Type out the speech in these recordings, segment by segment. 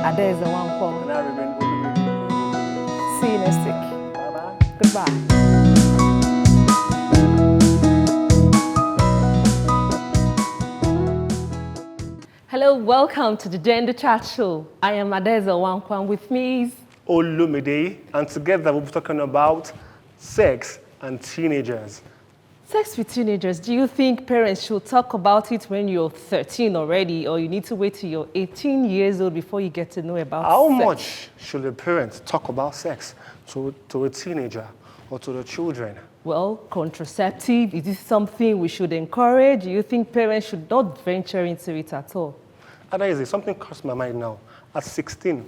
Adeza Wankwo. And I remain Olumide. See you next week. Bye-bye. Goodbye. Hello, welcome to the Gender Chat Show. I am Adeza Wankwo, and with me is Olumide, and together we'll be talking about sex and teenagers. sex with teenagers. Do you think parents should talk about it when you're 13 already, or you need to wait till you're 18 years old before you get to know about How sex? much should a parent talk about sex to a teenager or to the children? Well, contraceptive, is this something we should encourage? Do you think parents should not venture into it at all? Adaeze, something crossed my mind now. At 16,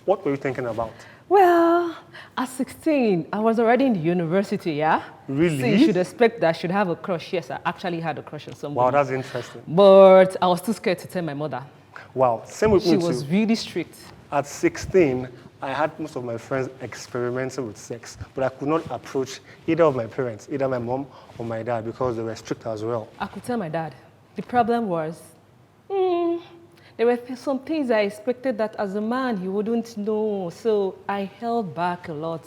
what were you thinking about? Well, at 16, I was already in the university, yeah? Really? So you should expect that I should have a crush. Yes, I actually had a crush on somebody. Wow, that's interesting. But I was too scared to tell my mother. Wow, same with She me was too. really strict. At 16, I had most of my friends experimenting with sex, but I could not approach either of my parents, either my mom or my dad, because they were strict as well. I could tell my dad. The problem was, there were some things I expected that as a man he wouldn't know, so I held back a lot.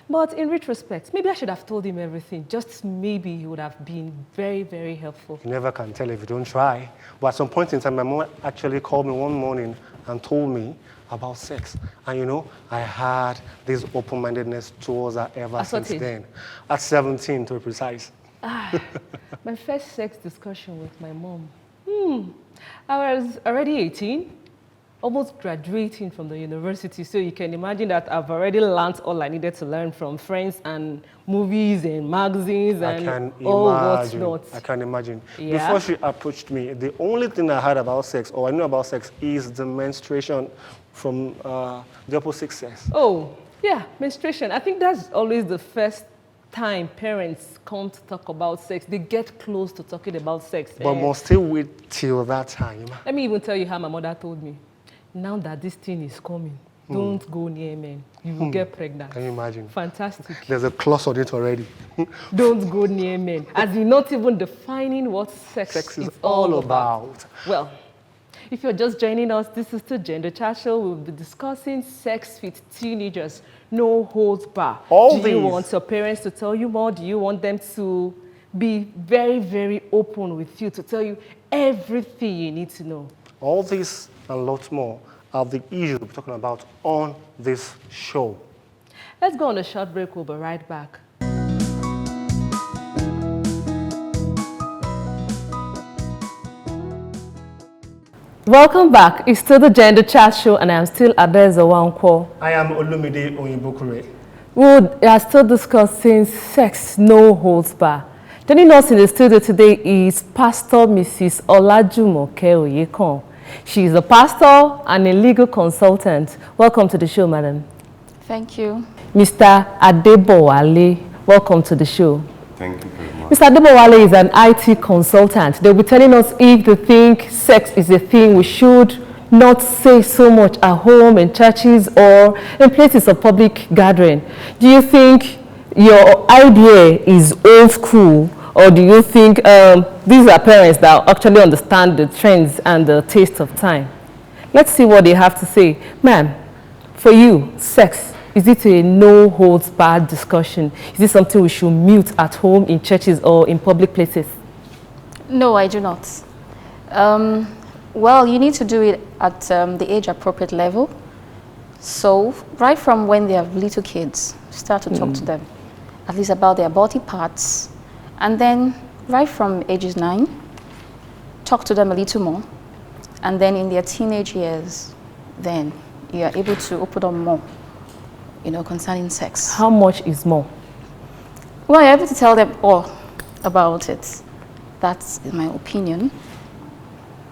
But in retrospect, maybe I should have told him everything. Just maybe he would have been very, very helpful. You never can tell if you don't try. But at some point in time, my mom actually called me one morning and told me about sex. And you know, I had this open-mindedness towards her ever since then. At 17, to be precise. My first sex discussion with my mom. I was already 18, almost graduating from the university, so you can imagine that I've already learned all I needed to learn from friends and movies and magazines and all what's not. I can imagine. Yeah. Before she approached me, the only thing I heard about sex, or I knew about sex, is the menstruation from the opposite sex. Oh, yeah, menstruation. I think that's always the first time parents come to talk about sex. They get close to talking about sex. But must still wait till that time. Let me even tell you how my mother told me. Now that this thing is coming, don't go near men. You will get pregnant. Can you imagine? Fantastic. There's a clause on it already. Don't go near men. As in not even defining what sex is all about. Well, if you're just joining us, this is the Gender Chat Show. We'll be discussing sex with teenagers. No holds bar. Do you want your parents to tell you more? Do you want them to be very, very open with you, to tell you everything you need to know? All this and lots more are the issues we're talking about on this show. Let's go on a short break. We'll be right back. Welcome back. It's still the Gender Chat Show, and I'm still Adeza Wankwo. I am Olumide Oyinbokure. We are still discussing sex, no holds bar. Joining us in the studio today is Pastor Mrs. Olajumoke Oyekon. She is a pastor and a legal consultant. Welcome to the show, madam. Thank you. Mr. Adebowale, welcome to the show. Thank you very much. Mr. Adebowale is an IT consultant. They'll be telling us if they think sex is a thing we should not say so much at home, in churches, or in places of public gathering. Do you think your idea is old school, or do you think these are parents that actually understand the trends and the taste of time? Let's see what they have to say. Ma'am, for you, sex, is it a no-holds-barred discussion? Is it something we should mute at home, in churches, or in public places? No, I do not. Well, you need to do it at the age-appropriate level. So, right from when they have little kids, start to talk to them, at least about their body parts. And then, right from ages 9, talk to them a little more. And then in their teenage years, then you are able to open up more, you know, concerning sex. How much is more? Well, you're able to tell them all about it. That's my opinion.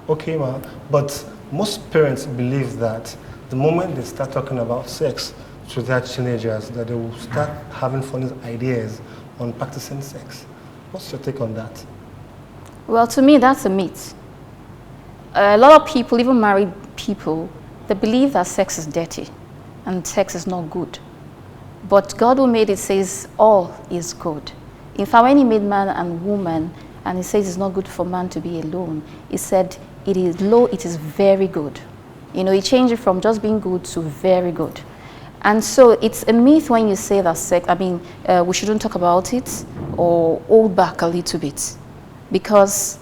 Okay, ma, but most parents believe that the moment they start talking about sex to their teenagers, that they will start having funny ideas on practicing sex. What's your take on that? Well, to me, that's a myth. A lot of people, even married people, they believe that sex is dirty and sex is not good. But God who made it says all is good. In fact, when he made man and woman, and he says it's not good for man to be alone, he said, it is very good. You know, it changes from just being good to very good. And so it's a myth when you say that sex, we shouldn't talk about it or hold back a little bit. Because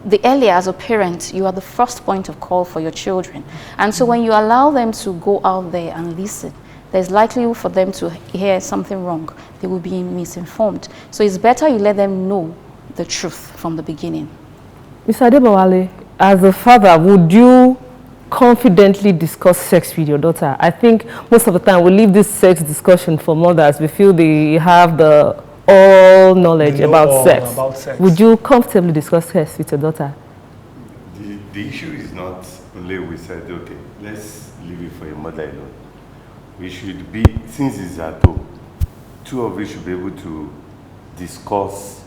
the earlier, as a parent, you are the first point of call for your children. And so when you allow them to go out there and listen, there's likelihood for them to hear something wrong. They will be misinformed. So it's better you let them know the truth from the beginning. Mr. Adebowale, as a father, would you confidently discuss sex with your daughter? I think most of the time we leave this sex discussion for mothers. We feel they have the all knowledge about sex. Would you comfortably discuss sex with your daughter? The issue is not only we said, okay, let's leave it for your mother alone. We should be, since it's at home, two of you should be able to discuss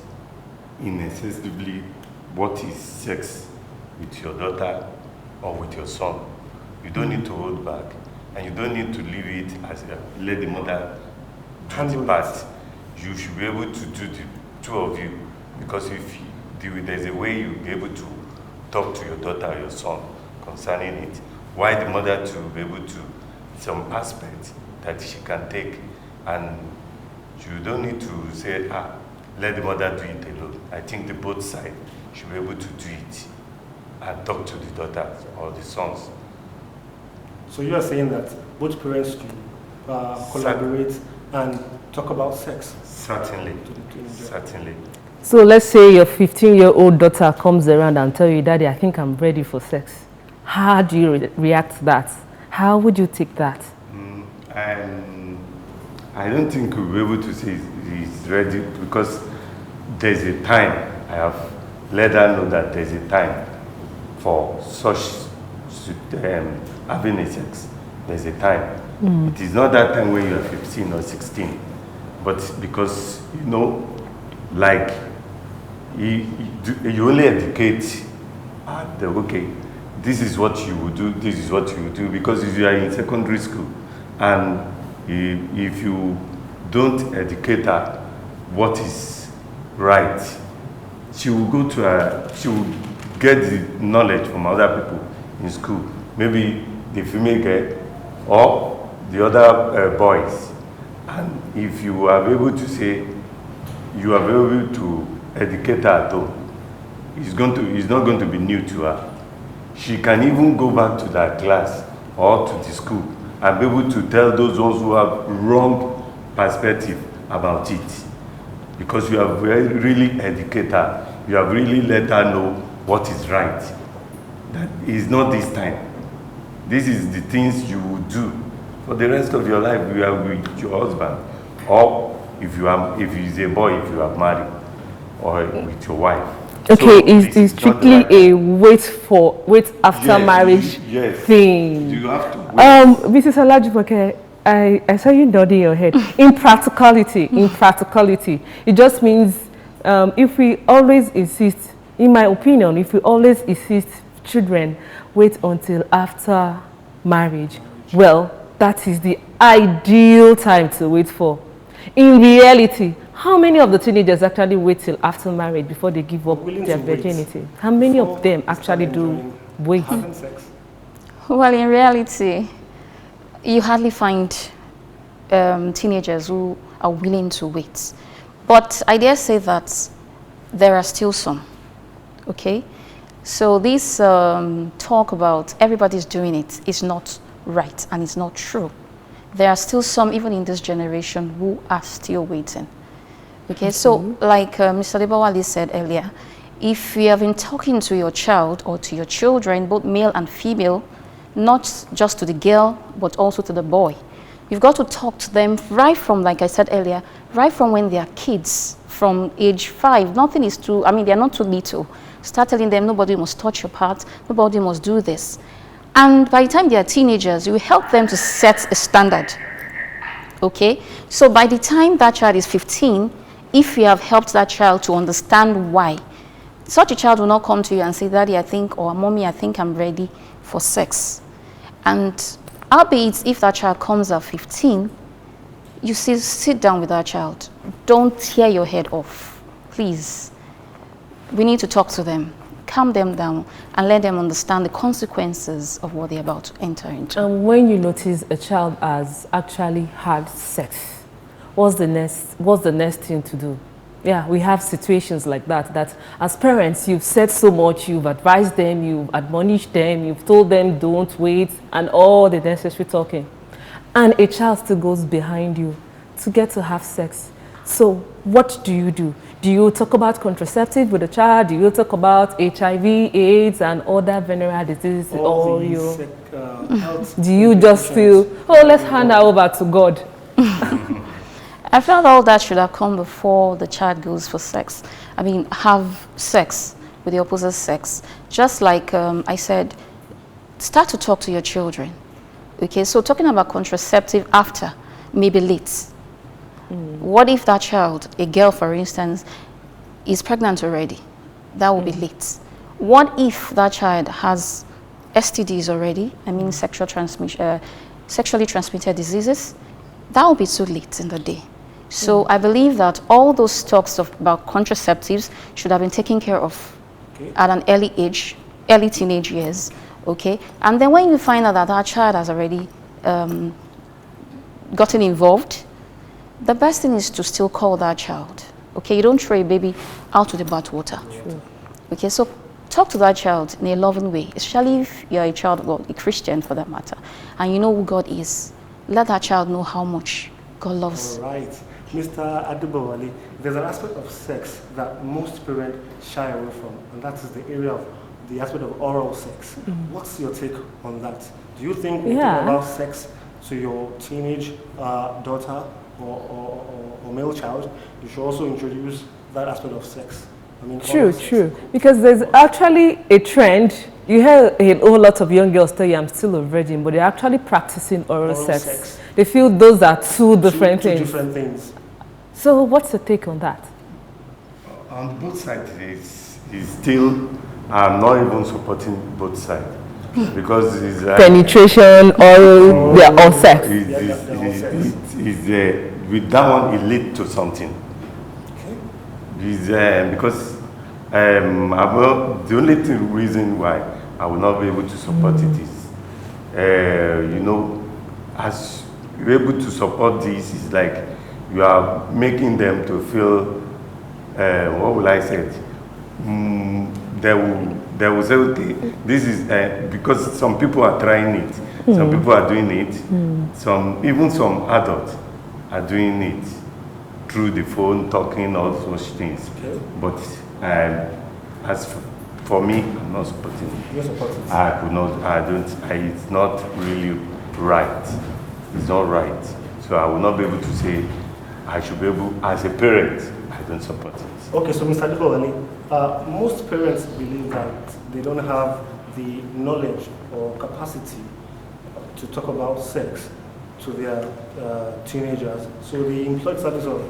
inexhaustibly what is sex with your daughter or with your son. You don't need to hold back, and you don't need to leave it as let the mother do the part. You should be able to do the two of you, because if there's a way you'll be able to talk to your daughter or your son concerning it, why the mother to be able to some aspects that she can take, and you don't need to say, let the mother do it alone. I think the both sides should be able to do it and talk to the daughters or the sons. So you are saying that both parents should collaborate and talk about sex? Certainly, certainly. So let's say your 15-year-old daughter comes around and tell you, Daddy, I think I'm ready for sex. How do you react to that? How would you take that? I don't think we'll be able to say he's ready, because there's a time. I have let her know that there's a time for such having a sex. There's a time. It is not that time when you're 15 or 16, but because, like, you only educate okay, this is what you would do, this is what you would do, because if you are in secondary school and if you don't educate her what is right, she will go to she will get the knowledge from other people in school, maybe the female girl or the other boys. And if you are able to say, you are able to educate her at home, it's not going to be new to her. She can even go back to that class or to the school and be able to tell those ones who have wrong perspective about it. Because you have really educated her, you have really let her know what is right. That is not this time. This is the things you will do for the rest of your life. You are with your husband, or if he's a boy, if you are married, or with your wife. Okay, so it's strictly a wait after marriage thing. You have to wait. Mrs. Olajumoke, I saw you nodding your head. In practicality, it just means if we always insist, in my opinion, if we always insist children wait until after marriage, well, that is the ideal time to wait for. In reality, how many of the teenagers actually wait till after marriage before they give up their virginity? How many of them actually do wait? Well, in reality, you hardly find teenagers who are willing to wait. But I dare say that there are still some, okay? So this talk about everybody's doing it is not right, and it's not true. There are still some, even in this generation, who are still waiting. Okay, so like Mr. Adebowale said earlier, if you have been talking to your child or to your children, both male and female, not just to the girl, but also to the boy, you've got to talk to them right from, like I said earlier, right from when they are kids, from age 5. Nothing is too, they're not too little. Start telling them nobody must touch your part, nobody must do this. And by the time they are teenagers, you help them to set a standard. Okay? So by the time that child is 15, if you have helped that child to understand why, such a child will not come to you and say, Daddy, I think, or Mommy, I think I'm ready for sex. And albeit if that child comes at 15, you sit down with that child. Don't tear your head off, please. We need to talk to them calm them down and let them understand the consequences of what they're about to enter into. And when you notice a child has actually had sex, what's the next thing to do? Yeah, we have situations like that, that as parents, you've said so much, you've advised them, you've admonished them, you've told them don't wait, and all the necessary talking. And a child still goes behind you to get to have sex. So what do you do? Do you talk about contraceptive with the child? Do you talk about HIV, AIDS, and other venereal diseases? All Or these, you, health do you just feel, oh, let's hand her over to God? I felt all that should have come before the child goes for sex. I mean, have sex with the opposite sex. Just like I said, start to talk to your children. Okay, so talking about contraceptive after, maybe late. What if that child, a girl for instance, is pregnant already? That will be late. What if that child has STDs already? I mean, sexually transmitted diseases? That will be too late in the day. So I believe that all those talks about contraceptives should have been taken care of at an early age, early teenage years, okay? And then when you find out that that child has already gotten involved, the best thing is to still call that child, okay? You don't throw a baby out to the bathwater, okay? So talk to that child in a loving way, especially if you're a child, well, a Christian for that matter, and you know who God is. Let that child know how much God loves. All right. Mr. Adebowale, there's an aspect of sex that most parents shy away from, and that is the area of the aspect of oral sex. What's your take on that? Do you think when you talk about sex to your teenage daughter or male child, you should also introduce that aspect of sex? I mean, True. Because there's actually a trend. You hear a whole lot of young girls tell you, I'm still a virgin, but they're actually practicing oral sex. They feel those are two different things. So what's your take on that? On both sides, it's still, I'm not even supporting both sides. Because it's penetration, oral, they're all sex. With that one, it leads to something. Because the only reason why I will not be able to support it is, you know, as you're able to support this, it's like you are making them to feel, what will I say? They will say, okay, this is, because some people are trying it, some people are doing it, even some adults are doing it through the phone, talking, all those things. But as for me, I'm not supporting it. You're supporting it. I could not, it's not really right. It's not right. So I will not be able to say, I should be able, as a parent, I don't support it. Okay, so Mr. Adebowale, most parents believe that they don't have the knowledge or capacity to talk about sex to their teenagers. So they employ the service of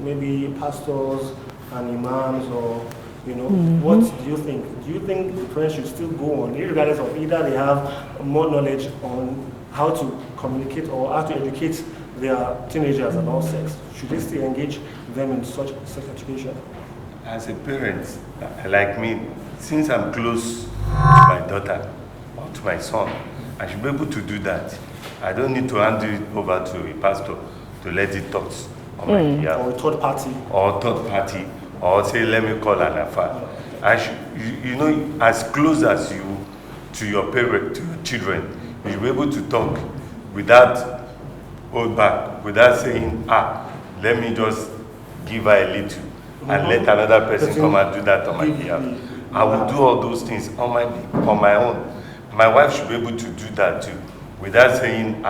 maybe pastors and imams, or, you know, what do you think? Do you think the parents should still go on, regardless of either they have more knowledge on how to communicate or how to educate their teenagers about sex? Should they still engage them in such sex education? As a parent, like me, since I'm close to my daughter or to my son, I should be able to do that. I don't need to hand it over to a pastor to let it talk on my behalf. Or a third party. Or third party, or say, let me call an affair. I should, you know, as close as you to your parent, to your children, you should be able to talk without hold back, without saying, let me just give her a little and let another person come and do that on my behalf. I will do all those things on my own. My wife should be able to do that too, without saying,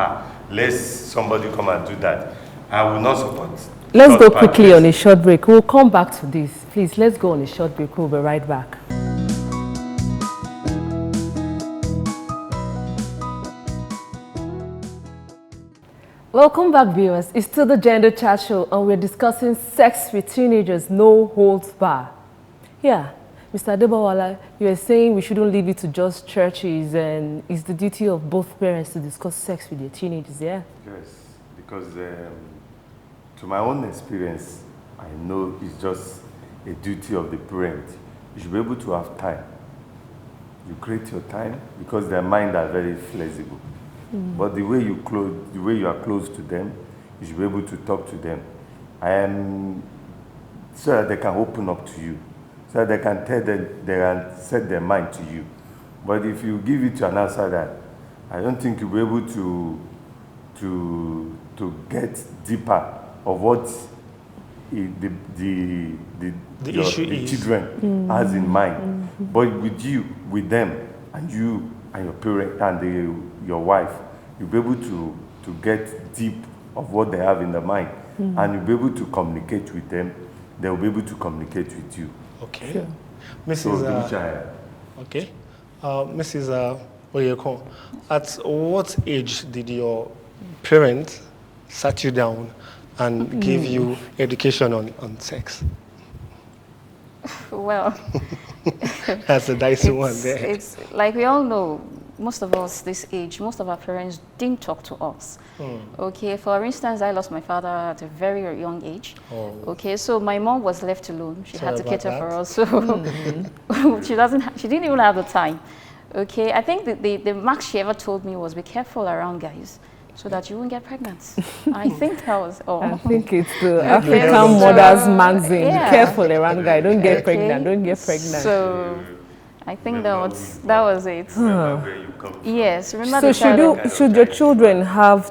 let somebody come and do that. I will not support. Let's go quickly on a short break. We'll come back to this. Please, let's go on a short break. We'll be right back. Welcome back, viewers. It's still the Gender Chat Show, and we're discussing sex with teenagers, no holds bar. Yeah, Mr. Adebowale, you were saying we shouldn't leave it to just churches, and it's the duty of both parents to discuss sex with their teenagers, yeah? Yes, because to my own experience, I know it's just a duty of the parent. You should be able to have time you create your time, because their mind are very flexible. But the way you are close to them, you should be able to talk to them, and so that they can open up to you, so that they can tell them, they can set their mind to you. But if you give it to an outsider, I don't think you'll be able to get deeper of what the children has in mind. But with them, and you and your parent and your wife, you'll be able to get deep of what they have in their mind, and you'll be able to communicate with them. They'll be able to communicate with you. Okay. Sure. Mrs. Okay. Mrs. Oyeko, at what age did your parents sat you down and give you education on sex? Well, That's a dicey one there. it's like we all know, most of us this age, most of our parents didn't talk to us. Okay, for instance, I lost my father at a very, very young age. Oh. Okay, so my mom was left alone. She had Sorry to cater about for that. us, so she didn't even have the time. Okay, I think the max she ever told me was be careful around guys, so that you won't get pregnant. I think that was all. I think it's the Okay, African so, Mother's Magazine. yeah. Be careful around guy. Don't get Okay. pregnant. Don't get pregnant. So I think that was it. Remember where you come from. Yes, remember So the should your children have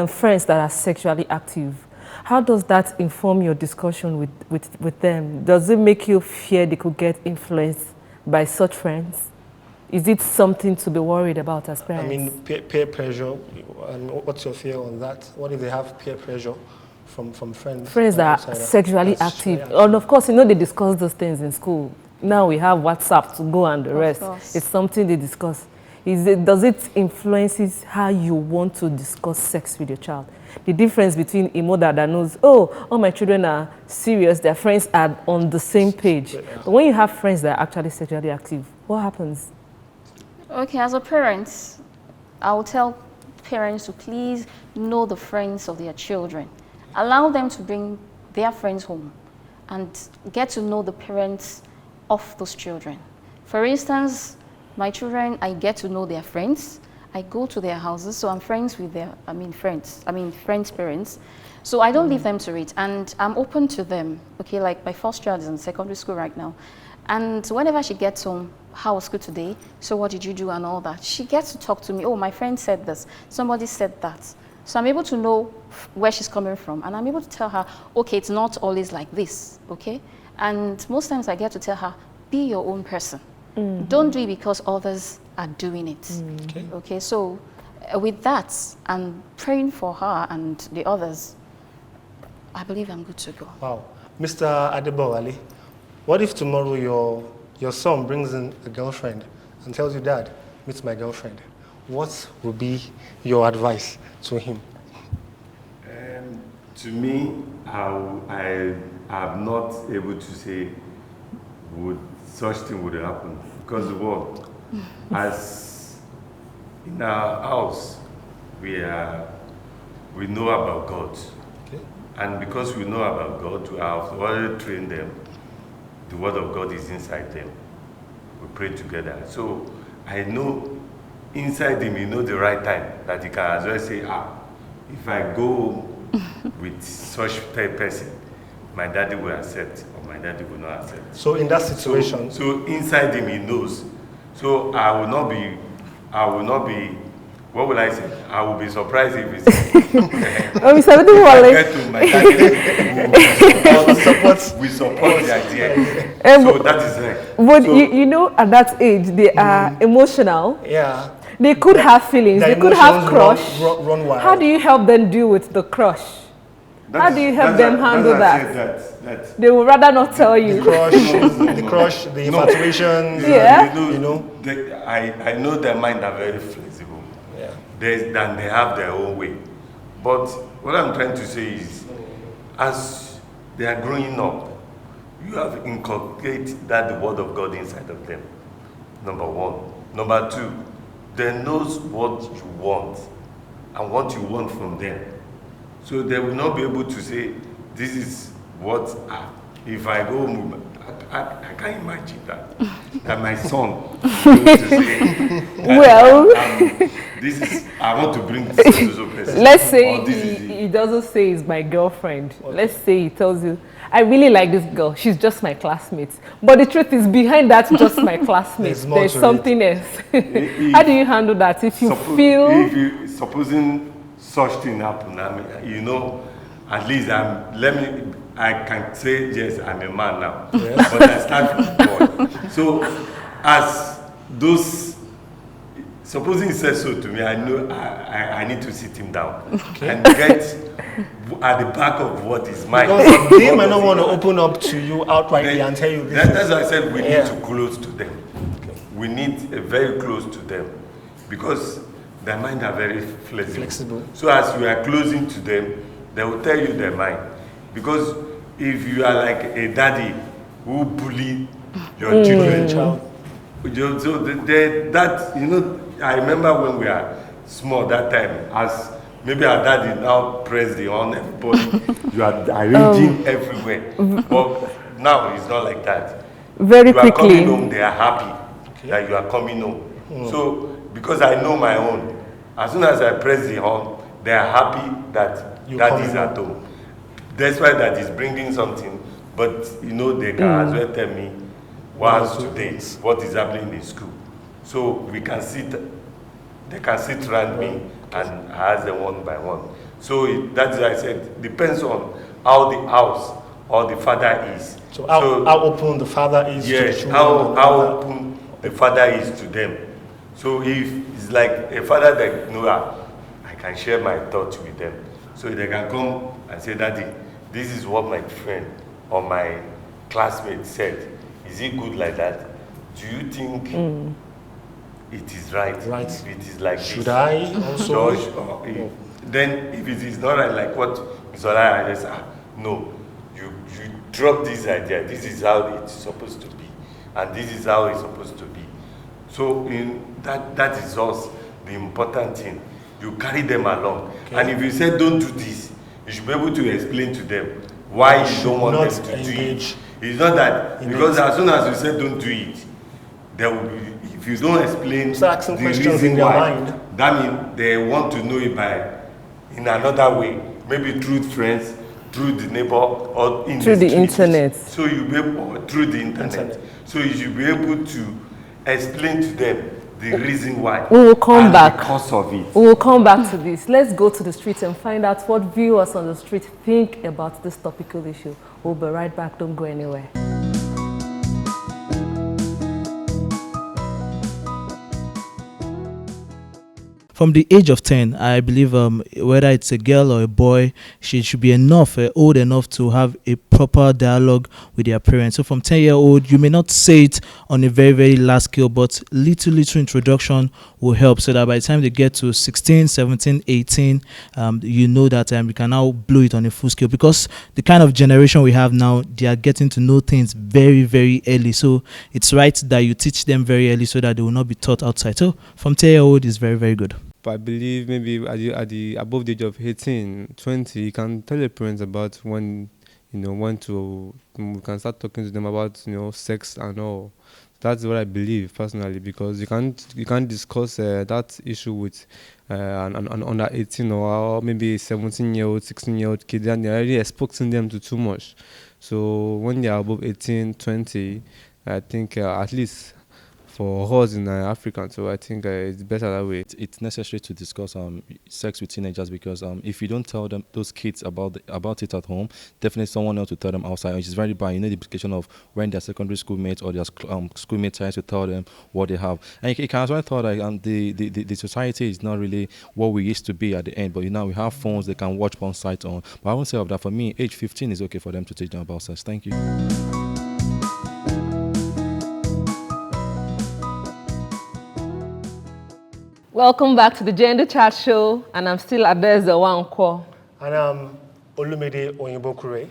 friends that are sexually active? How does that inform your discussion with them? Does it make you fear they could get influenced by such friends? Is it something to be worried about as I parents? mean, peer pressure. And what's your fear on that? What if they have peer pressure from friends? Friends that are outside? sexually That's active. sexually And of course, they discuss those things in school. Now we have WhatsApp to go and the rest. course. It's something they discuss. Does it influences how you want to discuss sex with your child? The difference between a mother that knows, oh, all my children are serious, their friends are on the same page. But when you have friends that are actually sexually active, what happens? Okay, as a parent, I will tell parents to please know the friends of their children. Allow them to bring their friends home and get to know the parents of those children. For instance, my children, I get to know their friends. I go to their houses, so I'm friends with friends' parents. So I don't leave them to it, and I'm open to them. Okay, like my first child is in secondary school right now. And whenever she gets home, how was school today? So what did you do and all that? She gets to talk to me. Oh, my friend said this. Somebody said that. So I'm able to know where she's coming from. And I'm able to tell her, okay, it's not always like this, okay? And most times I get to tell her, be your own person. Don't do it because others are doing it. Okay, so with that, and praying for her and the others, I believe I'm good to go. Wow. Mr. Adebowale, what if tomorrow your son brings in a girlfriend and tells you, Dad, meet my girlfriend? What would be your advice to him? To me, I am not able to say would such thing would happen, because what, as in our house, we know about God, and because we know about God, we have already trained them. The word of God is inside them. We pray together. So I know inside him, the right time that he can as well say, if I go with such person, my daddy will accept or my daddy will not accept. So in that situation, So inside him, he knows. So I will not be, what will I say? I will be surprised if it's Mr. Adebowale, get to my daddy. We support the idea. So that is right. but So- at that age, they are emotional. yeah, They could have feelings. their They could have emotions crush. run wild. How do you help them deal with the crush? How do you help them handle that? That They would rather not tell The you. crush, the crush, the infatuation. Yeah. I know their mind are very flexible. Yeah. Than they have their own way. But what I'm trying to say is, as they are growing up, you have inculcated the word of God inside of them. Number one. Number two, they knows what you want and what you want from them. So they will not be able to say, this is what if I go home, I can't imagine that my son know, to say, Well, I want to bring so person. let's say Or this is he doesn't say he's my girlfriend. Let's say he tells you, I really like this girl. She's just my classmate. But the truth is, behind that, just my classmate, There's more there's to something else. How do you handle that? If you feel... If you, supposing such thing happen, I mean, you know, at least I can say, yes, I'm a man now. Yes. But I start from boy. So, as those, supposing he says so to me, I know I need to sit him down and get at the back of what is mine. Because they might not want to open up to you outrightly and tell you this. That's why I said we need to close to them. Okay. We need very close to them because their minds are very flexible. So as you are closing to them, they will tell you their mind. Because if you are like a daddy who bully your children, so that, you know, I remember when we are small that time, as maybe our daddy now press the on everybody, you are arranging everywhere. But now it's not like that. Very quickly. You are coming home, they are happy that you are coming home. So, because I know my own, as soon as I press the horn, they are happy that that is at home. That's why that is bringing something, but you know, they can as well tell me once today what is happening in school. So we can sit, they can sit around me and ask them one by one. So that's why I said, depends on how the house or the father is. So how open the father is to the children? How open the father is to them. So if it's like a father that, you know, I can share my thoughts with them. So they can come and say, Daddy, this is what my friend or my classmate said. Is it good like that? Do you think it is right? If it is like Should this? I also? Then if it is not right, like what Zola just no, you drop this idea. This is how it's supposed to be, and this is how it's supposed to be. So that is us the important thing. You carry them along, and if you say don't do this, you should be able to explain to them why you don't want them to do it. It's not that because as soon as you say don't do it, there will be, if you don't explain asking the questions reason in their why, mind. that means they want to know it in another way, maybe through friends, through the neighbor, or through the internet. So you be able, or through the internet. So you should be able to explain to them the reason why. We will come back. Because of it. We will come back to this. Let's go to the streets and find out what viewers on the street think about this topical issue. We'll be right back. Don't go anywhere. From the age of 10, I believe whether it's a girl or a boy, she should be old enough to have a proper dialogue with their parents. So from 10-year-old, you may not say it on a very, very large scale, but little introduction will help so that by the time they get to 16, 17, 18, you know that you can now blow it on a full scale, because the kind of generation we have now, they are getting to know things very, very early. So it's right that you teach them very early so that they will not be taught outside. So from 10-year-old is very, very good. But I believe maybe at the above the age of 18, 20, you can tell your parents about when we can start talking to them about sex and all. That's what I believe personally, because you can't discuss that issue with an under 18 or maybe 17-year-old, 16-year-old kid, and they're already exposing them to too much. So when they are above 18, 20, I think at least for us in Africa, so I think it's better that way. It's necessary to discuss sex with teenagers, because if you don't tell them, those kids, about it at home, definitely someone else will tell them outside, which is very bad. You know, the implication of when their secondary schoolmates or their schoolmates tries to tell them what they have. And you can as well thought like the society is not really what we used to be at the end, but now we have phones they can watch porn sites on. But I won't say of that. For me, age 15 is okay for them to teach them about sex. Thank you. Welcome back to the Gender Chat Show, and I'm still Adeze Wankwo. And I'm Olumide Oyinbokure.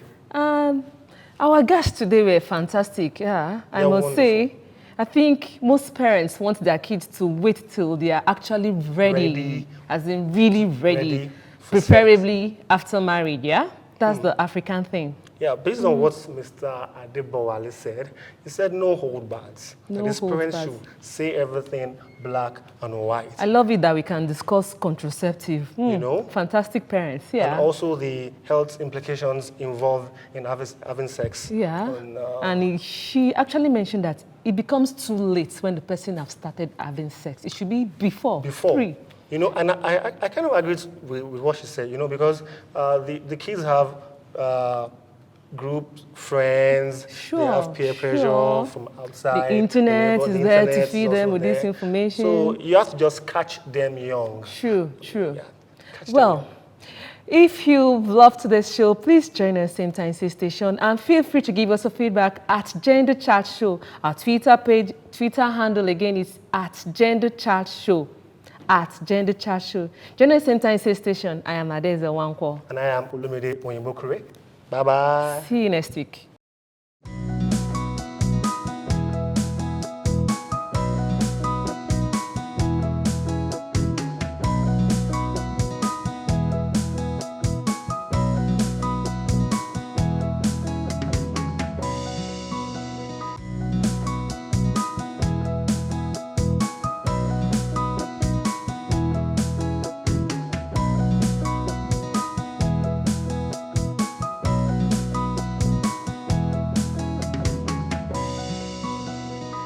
Our guests today were fantastic. Yeah, I must say, I think most parents want their kids to wait till they are actually ready. As in really ready preferably after marriage. Yeah, that's the African thing. Yeah, based on what Mr. Adebowale said, he said no holdbacks. No That his parents holdbacks. should say everything black and white. I love it that we can discuss contraceptive. You know? Fantastic parents, yeah. And also the health implications involved in having sex. Yeah, And, she actually mentioned that it becomes too late when the person have started having sex. It should be before. before. You know, and I kind of agree with what she said, you know, because the kids have group friends, they have peer pressure sure. from outside. The internet neighbor- is the there to internet is feed them also with this there. information. So you have to just catch them young. True. Yeah, catch them Well, young. if you've loved this show, please join us same time, same station, and feel free to give us a feedback at Gender Chat Show. Our Twitter handle again is at Gender Chat Show. At Gender Chat Show. Join us same time, same station. I am Adeze Wankwo. And I am Olumide Onyebokure. Bye-bye. See you next week.